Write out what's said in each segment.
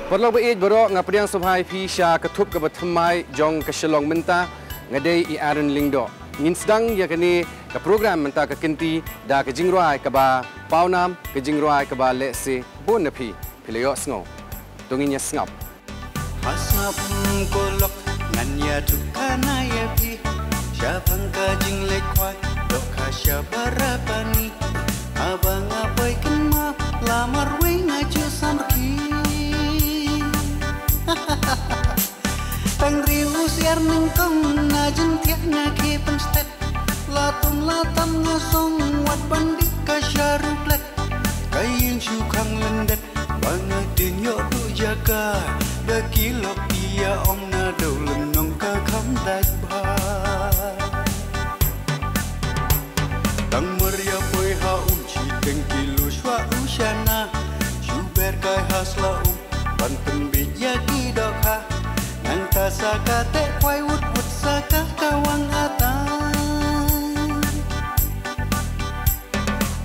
Perlu berit berok ngapriang subhai pisha ketup ke bertemai jong ke shelong menta ngadai I Aaron Lingdo. Ngin sedang ya kini ke program menta ke kenti da ke jingruai ke ba paunam ke jingruai ke ba lese bon napi pilio sngo. Tunginya snap. Hasnap kolok nganya tukana ya pi syabang ka jingle kwai dok ka syabarapani abang apai kenma lamar we ngaju samki Pangri usiar nengkong najen tiak ngake penstet Latum latam ngosong wat bandik ka syaruplet Kayin syukang lendet bangetin yo du jaga Dakilok iya om nado lenong ka kam dak ba Tang meria poi ha chi teng kilu shwa ushana Shuber kai hasla banteng bija kidokha Nangka saka te kwai wut saka kawang ata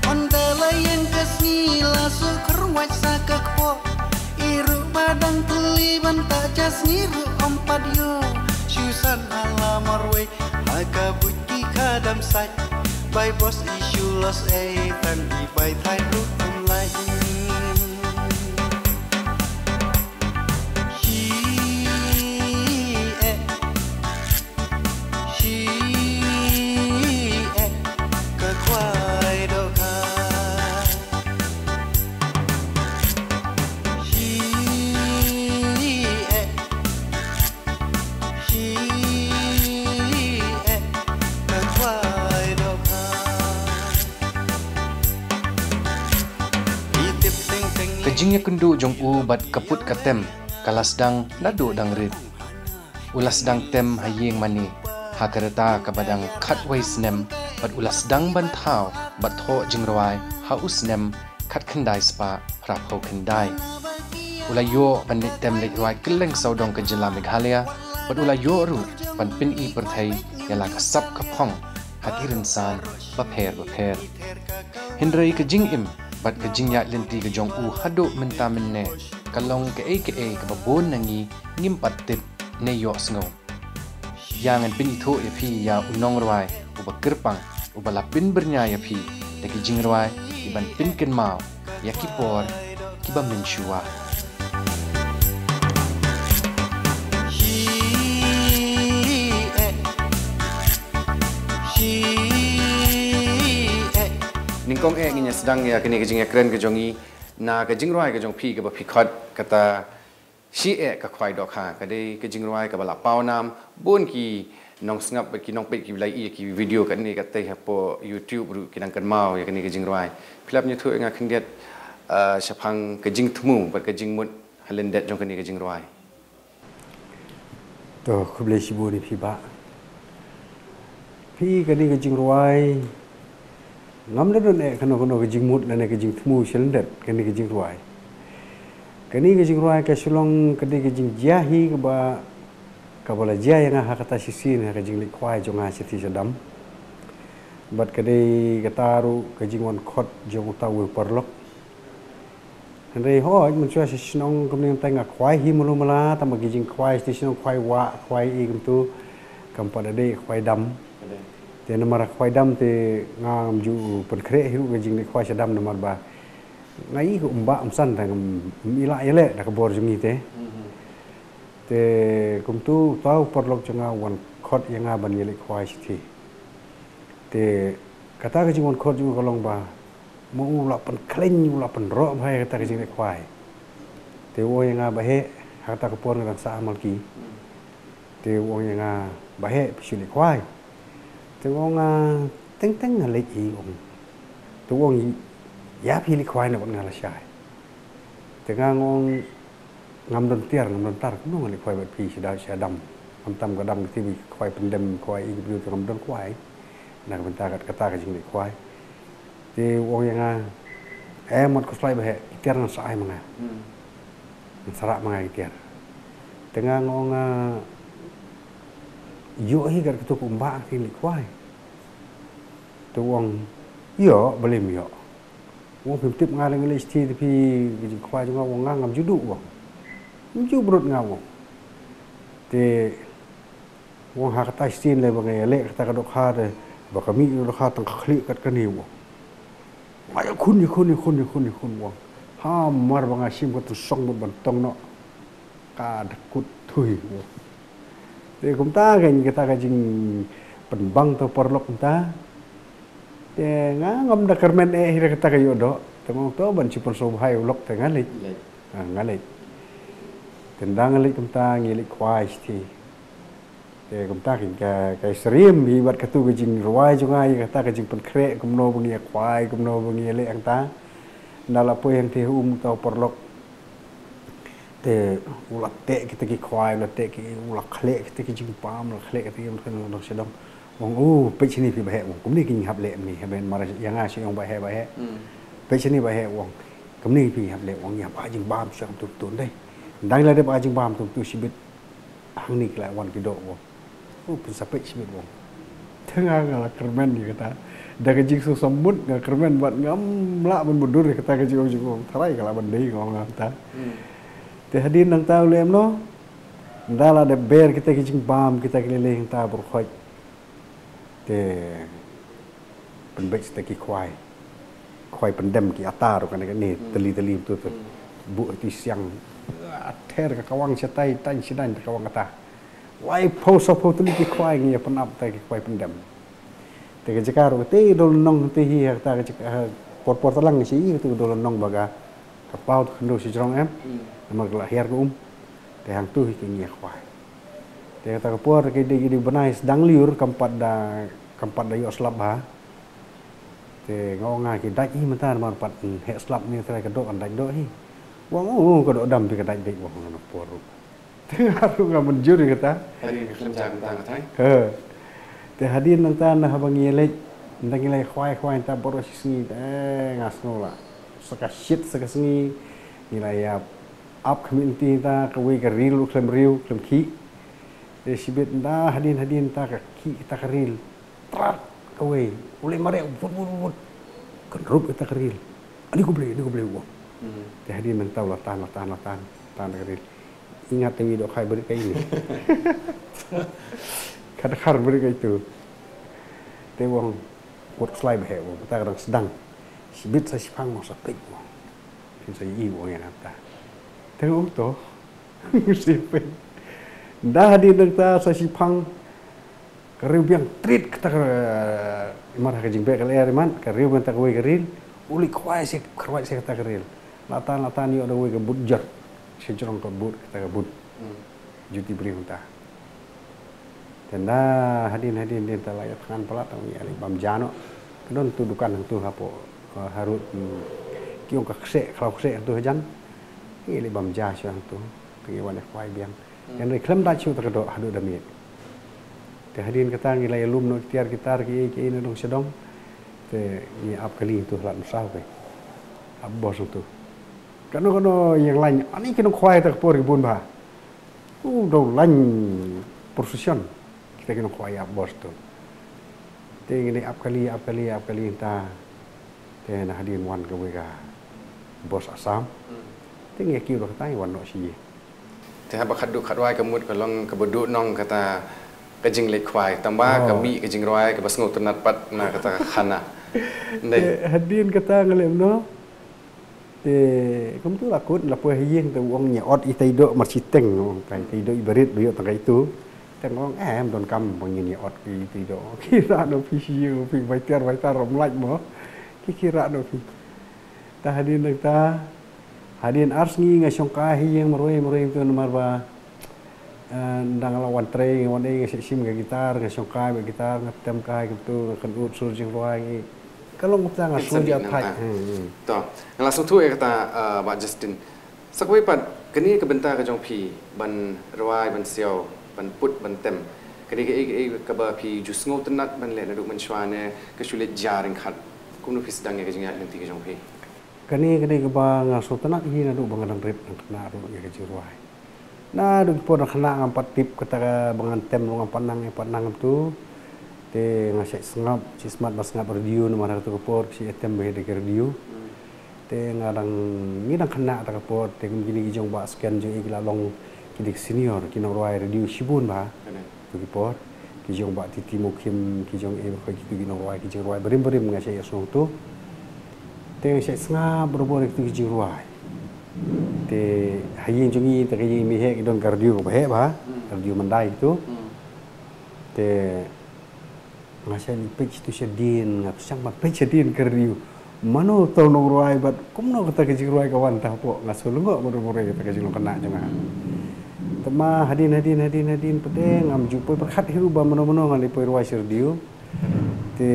Ondela yang kesni lasu kerwaj saka kpo Iru badang teliban tak jas niru ompat yo Syusan alamar we haka buki kadam sai By boss isu los tan ibai thai rutum lahi Kejingnya kendu jong u bat kaput katem kalas dang ladu dang rit ulas dang tem hayeng mani hakareta kabadang khatwai snem bat ulas dang bantau bat tho jingrawai haus nem khat khandai spa prap ho khandai ulayo ban tem lekwai keleng saudong ke jela meghalaya bat ulayo ru ban pin I perthai yala kasap kaphong hatirin san bapher hindrai kejing im bat kejing ya lenti ke jong u hado menta menne kalong ke babon nangi ngimpat tit ne yo sngo yangan pin itho ya phi ya unong rwai uba kirpang uba lapin bernya ya phi te kejing rwai iban pin ken mau ya kipor kiba menshua Ningkong nginya sedang ya kini kejing keren kejongi na kejing ruai kejong pi ke bapikot kata si ka kwai dok ha kade kejing ruai ka bala paunam bun ki nong sngap ki nong pe ki lai ki video kan ni kata hapo YouTube ru kinang kan mau ya kini kejing ruai pilap nya thu nga khendiat syapang kejing temu bat kejing mut halendet jong kini kejing ruai to khuble sibu ni pi ba pi kani kejing ruai ngam da ne kano kejing mut lane kejing temu selendet kani kejing ruai ke sulong kani kejing jahi ke ba kabala jaya nga hakata sisin ha kejing likwai jonga siti sedam bat kani kataru kejing wan khot jong tawu perlok Henry ho mun chua sinong kumning tanga kwai hi mulu mala tam kejing kwai sti sinong kwai wa kwai I kumtu kampada de kwai dam te namar kwai dam te ngam ju penkre hiu kejing ni kwai sedam namar ba ngai ku umba amsan tang ila ele da kabor jungi te kumtu tau perlok changa wan khot yanga ban yele kwai sithi te kata kejing wan khot ju kolong ba mo ula pen kleng ula pen ro bhai kata kejing ni kwai te wo yanga ba he kata kapor ngan sa amal ki te wo yanga ba he pisuli kwai Te wong teng ngalek I ong. Te wong ya pilih kwai na ngala syai. Te ngong ngam don tiar ngam don tar kuno ngalek kwai bat pi sidau syadam. Ngam tam kadam ti kwai pendem kwai I biu ngam don kwai. Na bentar kata ka jing kwai. Te wong yang mot ko slai ba tiar na sai manga. Sarak manga tiar. Te ngong yo hi gar tu kumba ki likwai tu wong yo belim yo wong pim tip ngaleng le sti pi kwai jong wong ngam judu wong Mju berut ngau. Te wong hak ta sin le bangai le kata kadok ha de ba kami lo ha tang khli kat kani wo. Mai kun wong. Ha mar banga sim ko tu song mo ban tong no. Ka dakut thui wo. Te kum ta kan kita ka jing penbang to porlok ta. Te ngam da kermen hira kata ka yodo. Tengok to ban cipul sobhai ulok te ngalit. Ngalit. Tendang ngelik kemta ngelik kuai sti. Te kemta kin ka serim ibat katu ke jing ruai jungai kata ke jing penkrek kumno bengi kuai kumno bengi lek angta. Ndala po yang te tau perlok. Te ulat te kita ki kuai ulat te ki ulat khlek kita ki jing pam ulat khlek kita yang kan dong sedang. Wong pe sini pi bahe wong kumni kin hab lek ni haben mar yang asi yang bahe. Pe sini bahe wong. Kumni pi hab lek wong ya ba jing bam sam tun dai. Dang la de ba jing bam tu sibit hang ni kla wan ki do wo pun sampai sibit wo tengah ngala kermen ni kata da ke jing su sambut ngala kermen buat ngam la mun budur kata ke jing jing tarai kala bandai ngong kata te hadin nang tau lem no ndala de ber kita ke jing bam kita keliling ta berkhoi te penbek kita ki khoi pendem ki atar kan ni teli tu bu ti siang ater ke kawang cetai tan sidan ke kawang kata wai poso tu ki kwai ngi penap ta ki kwai pendam te ke jekaru te dol nong te hi ta ke por talang si tu dol nong baga kapau khndo si jrong em nama lahir ku te hang tu ki ngi kwai te ta por ke di benai sedang liur kampat da yo slap ha te ngonga ki dai mentar man pat he slap ni tra ke do an dai do hi wong ko do dam pi kadai bek wong na poru. Haru nga menjur kata. Hari kelam jaga ta katai. Te hadin nang ta na habang yelek ndang ilai khwai ta boros sini ngasno la. Saka shit saka sini nilai up community ta kawi ka ril klem ki. Te sibet nda hadin ta ka ki ta ka ril. Trat kawi ulai mare but. Kan rup ta ka ril. Ani ko beli wong. Te hadin nang tahu latan keril. Ingat yang hidup khai beri kain ni. Kadang beri kain tu. Te wong buat slide behe wong kita kadang sedang. Sibit saya sipang mau sapik wong. Saya wong yang apa. Te wong tu sipit. Dah hadin nang ta saya sipang keriu biang treat kita marah kejing bek kali man keriu bentak wei keril. Uli kuai sih kata keril. Latan yo ada wei kebut jar. Sejurang kebut kita kebut. Juti beri kita. Dan dah hadin dia layak tangan pelat kami ali bam jano. Kedon tu dukan tu hapo harut kiong kakse kalau kakse tu hajan. Ini bam jah siang tu. Pergi wan kuai biang. Yang reklam dah cium terkedok hadu damit. Te hadin kata ngilai alum no tiar gitar ki ini dong sedong. Te ni ap kali tu lat musau ke. Ap bos tu. Kano yang lain, ani kena kuai tak por ribun bah. Do lain profesion kita kena kuai ap bos tu. Te ini ap kali ta. Te na hadin wan ke wega bos asam. Te ngi kiu dak tai wan no si. Te haba khadwai kemut kalong kebedu nong kata kejing lek kuai tambah kami kejing roi ke basngo tenat pat na kata khana. Te hadin kata ngalem no. Kamu tu lakut lapor hieng tu wong nyot itaido marsiteng kai itaido ibarit biyo tangkai itu tengong don kam bangin nyot itaido kira no pisiu ping baitar romlaj mo kira no pi ta hadin ars ngi ngasong ka hieng maroi tu marba ndang lawan tre wan e sim ga gitar ngasong ka gitar ngatem ka gitu kan ut sur jing roi kalau kita ngasuh dia thai. Toh, langsung tu kata Pak Justin. Sakwe pat kini kebentar ke jong pi ban rawai ban siau ban put ban tem. Kini ke ba pi jus ngau tenat ban le naduk mensywane ke sulit jaring khat. Kuno pi sedang ke jingat nanti ke jong pi. Kini ke ba ngasuh tenat hi naduk bangadang rip kena ru ke jiruai. Na duk pon kena ngampat tip kata bangan tem ngam panang tu. Te ngasih sengap, cismat bas ngap radio nomor tu kepor si etem behe de radio. te ngadang ngidang kena tak pot te gini gijong ba scan jo igla long kidik senior kinong roi radio shibun ba bagi pot gijong ba titi mukim gijong e ko gijong roi gijong roi berim ngasai asong tu te ngasai senga berobor itu gijong roi te hayin jongi te kayi mi he idon kardio ba he ba kardio mandai itu te ngasai ni page tu sedin ngap sang mat page sedin kardio mano tau nong ruai bat kumno kata kecil ruai kawan tah po ngasul ngok boro-boro kata kecil kena jangan tema hadin pedeng am jumpa berkat hiru ba mano ngali poi ruai serdiu te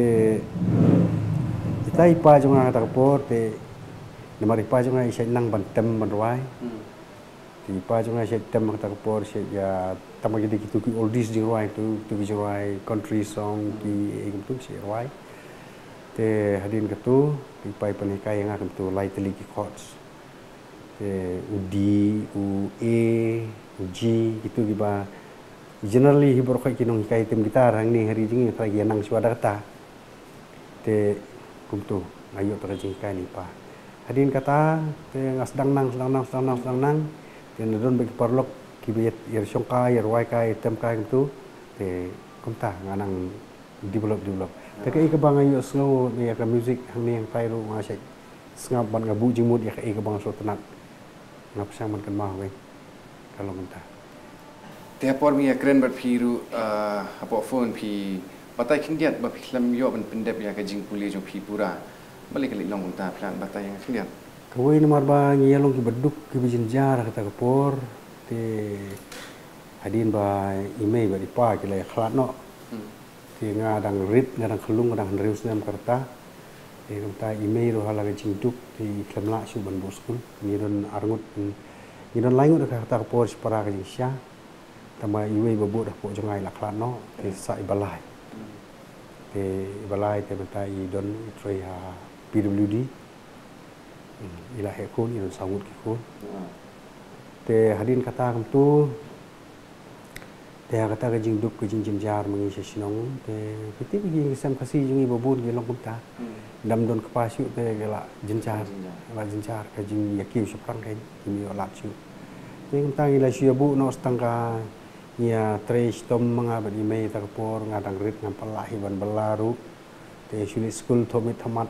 kita ipa jangan kata po te namar ipa jangan isai nang bantem ruai te ipa jangan isai tem kata po ya tama jadi gitu ki oldies di ruai tu ruai country song ki itu si ruai te hadin ketu ipai panikai yang akan tu lai teliki chords te udi u e u g gitu giba generally hibur kai kinong hikai tim gitar hang ni hari jingi trai nang suada kata te kumtu ayo trai jingi kai ni pa hadin kata te ngasdang nang te ndon bagi parlok kibet yer songka yer wai kai tem kai tu te kumta nganang develop tapi ke bang ayo slow ni ke music ni yang tairu ngasai ngap ban ngabu jimut ya ke bang so tenak ngap sang man kan mah we kalau mentah tiapor mi keren bat piru apa phone pi batai kindiat ba film yo ban pendep ya ke jing puli jo pi pura balik ke long unta plan batai yang kindiat kawai ni marba ngi yalong ki beduk ki bijin jar kata ke por te hadin ba email ba dipa ki le khlatno ti ngadang rit ngadang kelung ngadang rius nam kerta ti kata email ro halaga jingduk ti klemla su ban boskul ni don arngut ni don laingut kata por separa ka jingsia tama iwe babu dah po jongai la klano ti sa ibalai ti ibalai ti kata I don trei ha PWD ila hekun ni don sangut ki kun te hadin kata kam tu te kata ke jing duk ke jing jar mengi sesinong te piti gi ngisam kasi jungi babun gi long kumta dam don kepasyu te gela jencar ke jing yakil seprang kai kimi olat su te kumta ila siabu no stangka ya tres tom manga badi mei ta por ngadang rit ngam palahi ban belaru te suli school thomit thamat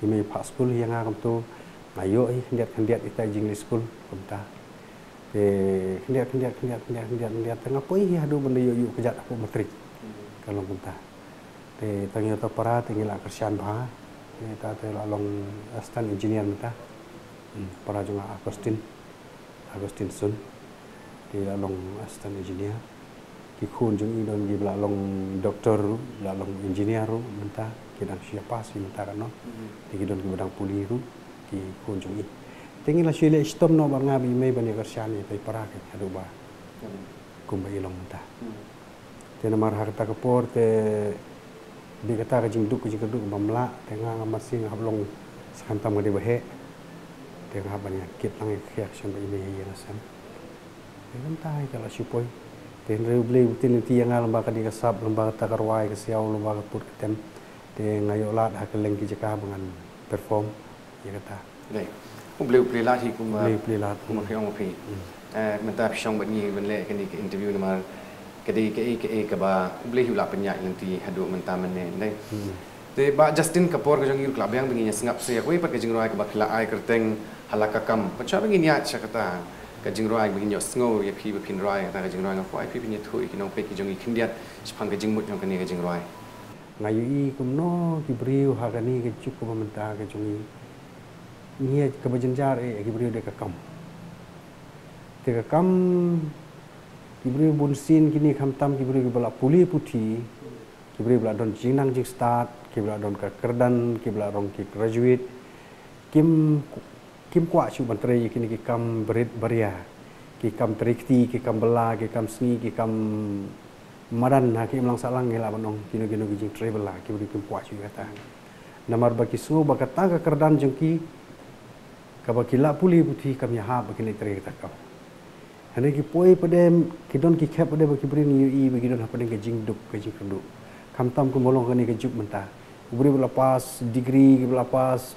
kimi pa school yang ngam tu ayo hendiat ita jing school kumta kendiat tengah poi hadu benda yu kejat aku matrik kalau kita tengah tu para tinggal kersian bah kita tu long assistant engineer kita para juga Agustin Sun di long assistant engineer kikun jung idon di long doktor long engineer minta kita siapa sih minta kan no di idon di bidang puli ru kikun jung i tinggal sila istom no bang ngabi may bani kersian itu para ke hadu ba kumba ilong ta te namar harta kapor te di kata ka jingduk mamla tengah ngamasing hablong sakantam ngade bahe tengah bani kit lang reaction ba ini yanasan te tai kala sipoi te reble butin ti yang lamba ka di kasab lamba ta karwai ka siaw lamba ka put tem te ngayolat hakeleng ki jaka bangan perform ya kata beliau latih kuma beliau kuma kaya orang pi, mentah pisang begini benda kini ke interview nama, kedi ke ba beliau hilang penyak nanti hadu mentah mana, deh, ba Justin Kapoor ke jangir kelab yang begini sengap saya, kau ipat ke jengruai ke ba kila ai kerteng halakakam, macam begini ya saya kata, ke jengruai begini sengaw ya pi berpin ruai, kata ke jengruai ngapa ai pi punya tu, ikinong pi ke jangir kindiat, sepang ke jengmut yang kini ke jengruai. Ngayu kumno kibriu hakani ke cukup mentah ke jangir ni kebajenjar kibriu de kakam kibriu bunsin kini khamtam kibriu bala puli puthi kibriu bala don jinang jing start kibla don ka kerdan kibla rong ki graduate kim kwa chu bantre kini ki kam berit baria ki kam trikti ki kam bela ki kam sni ki kam madan ha ki lang salang ngela banong kino ki jing travel la kibriu kim kwa chu kata namar baki su bakata ka kerdan jengki kabakila puli puthi kami ha bakini tere kita kau hane ki poi padem kidon ki khap padem ki brin ui bagi don padem ke jingduk ke jingduk kam tam ku molong kani ke juk menta ubri belapas degree ke belapas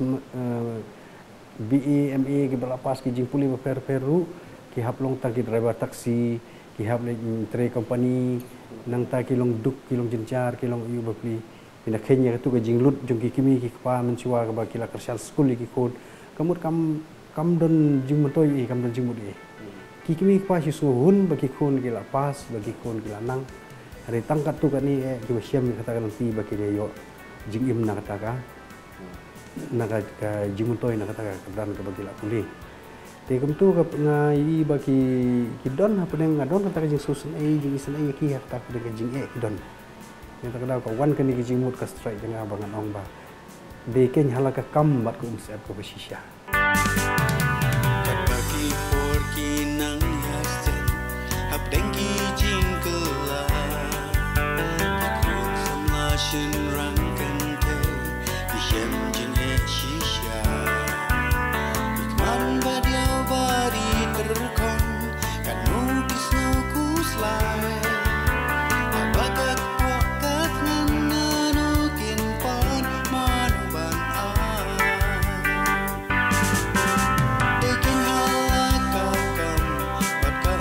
BA, MA ki balapas ki jing puli Peru ki hap long ta ki driver taksi ki hap le tre company nang ta ki long duk ki long jencar ki long yu bapli ina Kenya tu ka jing lut jong ki kimi ki pa mencuwa ka ba ki la kersian school ki kon kamut kam don jing motoi kam don jing mudi ki kimi pa si suhun bagi kon ki la pas bagi kon ki la nang hari tangkat tu ka ni ki siam kata nanti bagi dia yo jing im na kata ka naga ka jimutoi na kata dan ka bagila kuli te kum tu ka ngai bagi kidon apa nang ngadon kata jing susun jing isan ki kata ka jing kidon yang tak ada ka wan kan ki jimut ka strike dengan abangan ong ba be ken hala ka kam mat ko umsep ko besisya bagi porki nang yasten hab dengi jing kela kun samashin rang kan te Shem jing shisha Ikman badiau bari terkong Kan nukis nukus lai Abagat wakat nganukin pan manuban Tekin halakakam Bat ka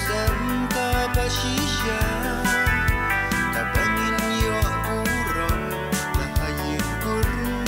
sem ka bashisha Kabangin yo kurang Lahayin kurang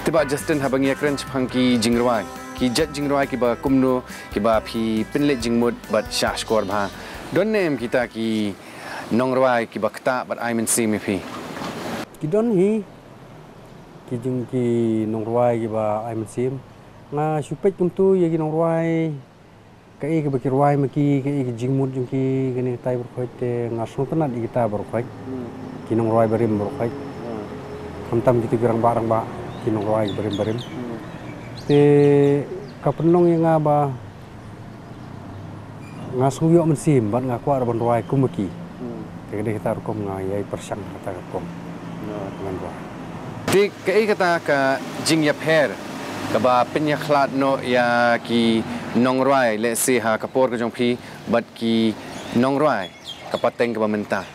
Tiba Justin habang ya keren cepang ki jingrawai ki jet jingrawai ki ba kumno ki ba phi pinlet jingmut bat sha skor ba don nem kita ki nongrawai ki ba kta bat I mean see me phi ki don hi ki jing ki nongrawai ki ba I mean see nga supet kum tu ye ki nongrawai ka e ki ba ki rawai ma ki jingmut jing ki gani tai ber khoi te nga so tanat di kita ber khoi ki nongrawai berim ber khoi kamtam gitu girang barang ba kinong rawai berim te kapenong yang ngaba ngasuyo mensim bat ngakwa rabon rawai kumaki te kede kita rukom ngai persang kata rukom dengan rawai te kai kata ka jing yap her ka ba penya khlat no ya ki nong rawai le se ha kapor ka jong phi bat ki nong rawai ka pateng ka mentah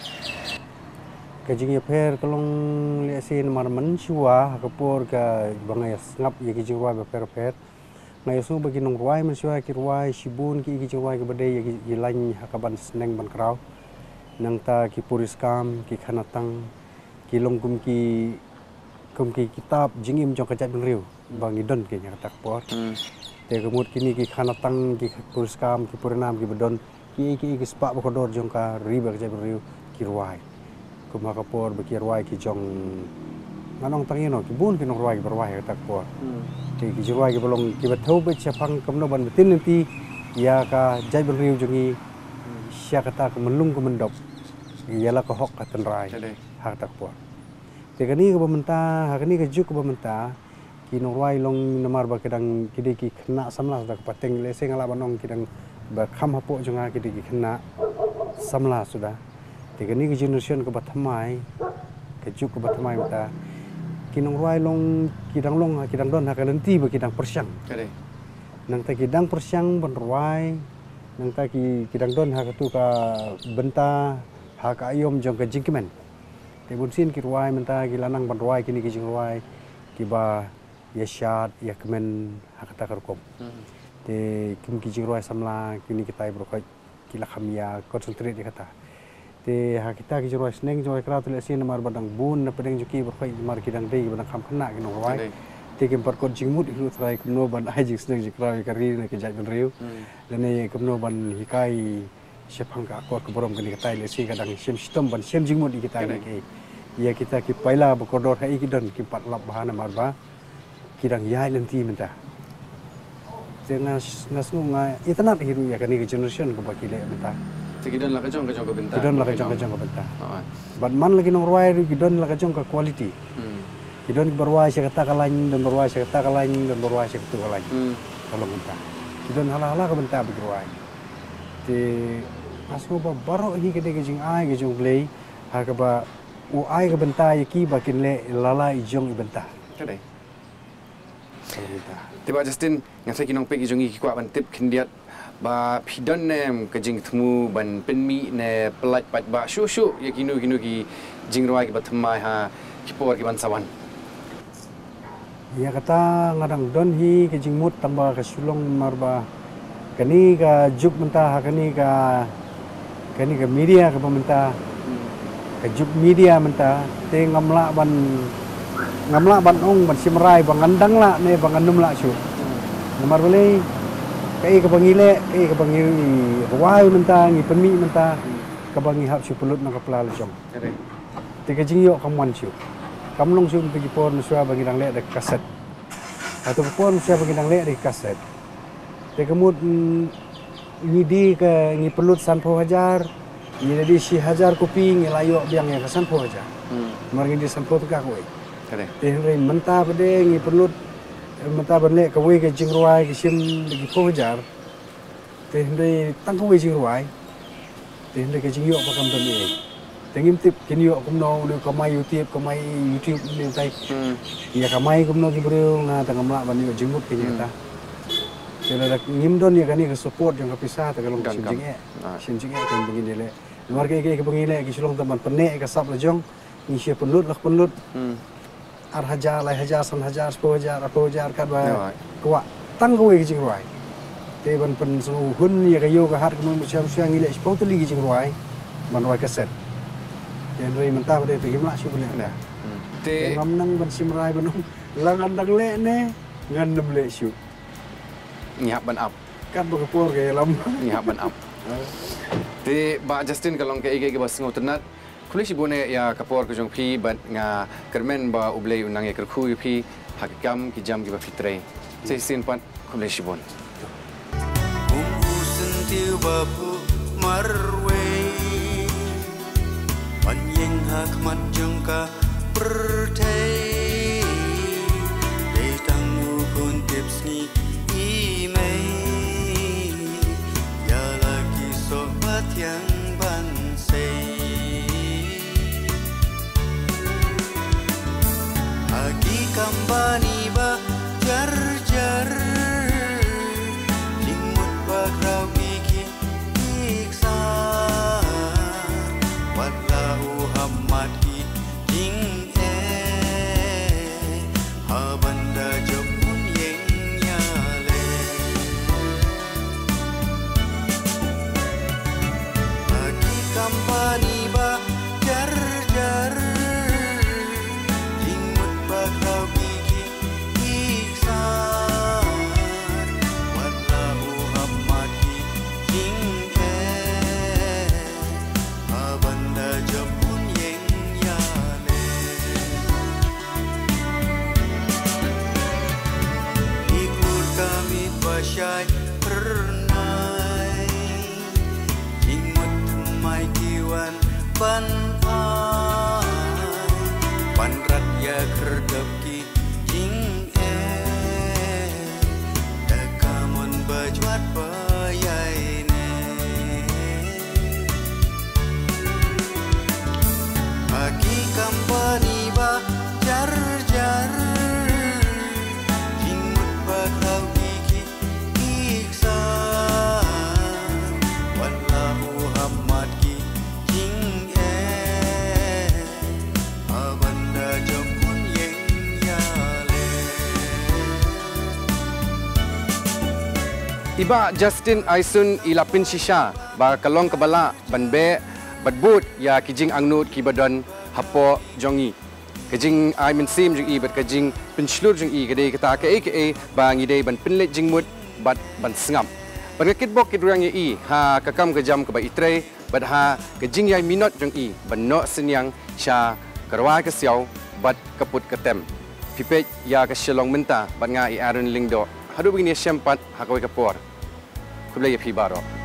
kajing ya per kalong liasin marman shua kapur ka bangai ngap ya ki jiwa ba per ngai su bagi nong ruai man shua ki ruai shibun ki jiwa ka bade ya ki lain hakaban sneng ban kraw nang ta ki puriskam ki khanatang ki longkum ki kitab jingim jong kajat riu bangi don ki nya tak por te kemut kini ki khanatang ki puriskam ki purinam ki bedon ki spa ba kodor jong ka riba kajat riu ki ruai kuma kapor bakir wai ki jong nganong tangino ki bun ki nong ruai berwai tak por ki ruai ki belong ki bathau be chapang kamno ban betin nanti ya ka jai berriu jongi sia kata ke melung ke mendop ialah ke hok katan rai hak tak por te kani ke bementa kani ke juk ke bementa ki nong ruai long namar ba kedang kidi ki kena samla dak pateng lese ngala banong kidang ba kham hapo jonga kidi ki kena samla sudah tiga ni generation ke batamai ke juk ke batamai mata kinong ruai long kidang don ha kalenti ba kidang persyang nang ta kidang persyang ban ruai nang ta kidang don ha tu ka benta ha ka ayom jong ke jingkimen te bunsin ki ruai menta ki lanang ban ruai kini ki jing ruai ki ba yashat yakmen ha kata karkom te kim ki jing ruai samla kini kita brokai ki la khamia concentrate kata te ha kita ki joroi sneng joroi kra tu lesin mar badang bun na pedeng juki berkhoi mar kidang dei badang kham khana ki nong rawai te kim par kon jingmut hu trai kumno ban ai jing sneng jikra kari na ki jai ban riu lene kumno ban hikai sepang ka akor ke borom kini katai lesi kadang sem sistem ban sem jingmut di kita ki ya kita ki paila bekodor hai ki don ki pat lap bahana mar ba kidang yai lenti mentah. Dengan ngasnunga itanat hiru ya kani generation ke baki le mentah. Kidon lah kejong ke bentah. Kidon lah kejong ke bentah. But man lagi nong ruai kidon lah kejong ke quality. Kidon berwai saya kata kalain dan berwai saya kata kalain dan berwai saya kata kalain. Kalau mentah. Kidon hala-hala ke bentah berwai. Te asmo ba baro hi ke jing ai ke jong play ha ke ba u ai ke bentah yaki bakin le lala ijong bentah. Kadai. Kalau mentah. Tiba Justin yang saya kinong pegi jongi ki kwa ban tip kindiat ba pidon nem ke jing temu ban penmi ne pelat pat ba shu ya kinu ki jing ruai ki bathmai ha kipor ki ban sawan. Ya kata ngadang don hi ke jing mut tambah ke sulong marba kani ka juk mentah kani ka media ke pemerintah ke juk media mentah te ngamla ban ong ban simrai bang andang la ne bang andum la su nomor boleh kai ke bangile ruai mentah ngi penmi mentah ke bangi hap su pulut nang kepala lejong te ke jing yo kamwan su kamlong su pergi pon suah bagi dang le de kaset atau pon suah bagi dang le de kaset te kemud ngi di ke ngi pulut sanpo hajar ngi di si hajar kopi ngi layo biang ya ke sanpo hajar nomor ngi di sanpo tu ka koi te rin mentah pede ngi pulut mentah banle ke we ke jing ruai ke sim lagi po hajar te rin tang ko we jing ruai te rin ke jing yo pa kam ni tengim tip kini yo kumno ne kamai YouTube ne tai ya kamai kumno ki bro na tangamla ban yo jingmut ke nyata kena ngim don ya kani ke support yang kapisa ta kalong sinjing e kan begini le luar ke begini ke sulong teman pene ke sap lejong ni sia penlut ar hajar lai hajar san hajar 10 hajar kan ba kwa tang ko ke jing ruai te ban pen su hun ya ke yo ke hat kumno siang ngile sport li ke jing ruai ban ruai kaset yang dari mentah pada pergi melak sih boleh ada. Te ngamnang ban simrai banung langan dang le ne ngan nem le syu. Ngihap ban up. Kan berkepur ke lam. Ngihap ban up. Te ba Justin kalong ke ige bas ngau tenat. Kuli si bone ya kapor ke jong pi ban nga kermen ba ublei unang ya kerku pi hakam ki jam ki ba fitre. Sei sin pat kuli si bon. Sentiu bapu marwe Panyeng hakmat jengka pertai Datang ukun tips ni imei Ya lagi sobat yang bansai Hagi kambani ba jar-jar Jingmut bakrau gigi iksa Muhammad ki jing ha banda jopun yeng yale Aki kampani ba jar jingmut ba kau gigi iksan wala Muhammad ki jing ha banda jopun Syai pernai Jingmut mai kiwan ban ai Ban rat ya kerdap ki jing Dakamon bajuat bayai ne Aki kampani ba jar Jingmut ba kau Iba Justin Aisun ilapin shisha ba kalong kebala banbe badbut ya kijing angnut kibadon hapo jongi kijing ai mensim jing i bat kijing penslur jing i kede kata ke ba ngide ban penlet jingmut bat ban sengam ban kitbok kidurang i ha kakam kejam ke ba itre bat ha kijing yai minot jing i ban no senyang sha karwa ke siau bat kaput ketem pipet ya ke Shillong menta bat nga I Aaron Lingdo hadu begini sempat hakoi kapor kublai pi baro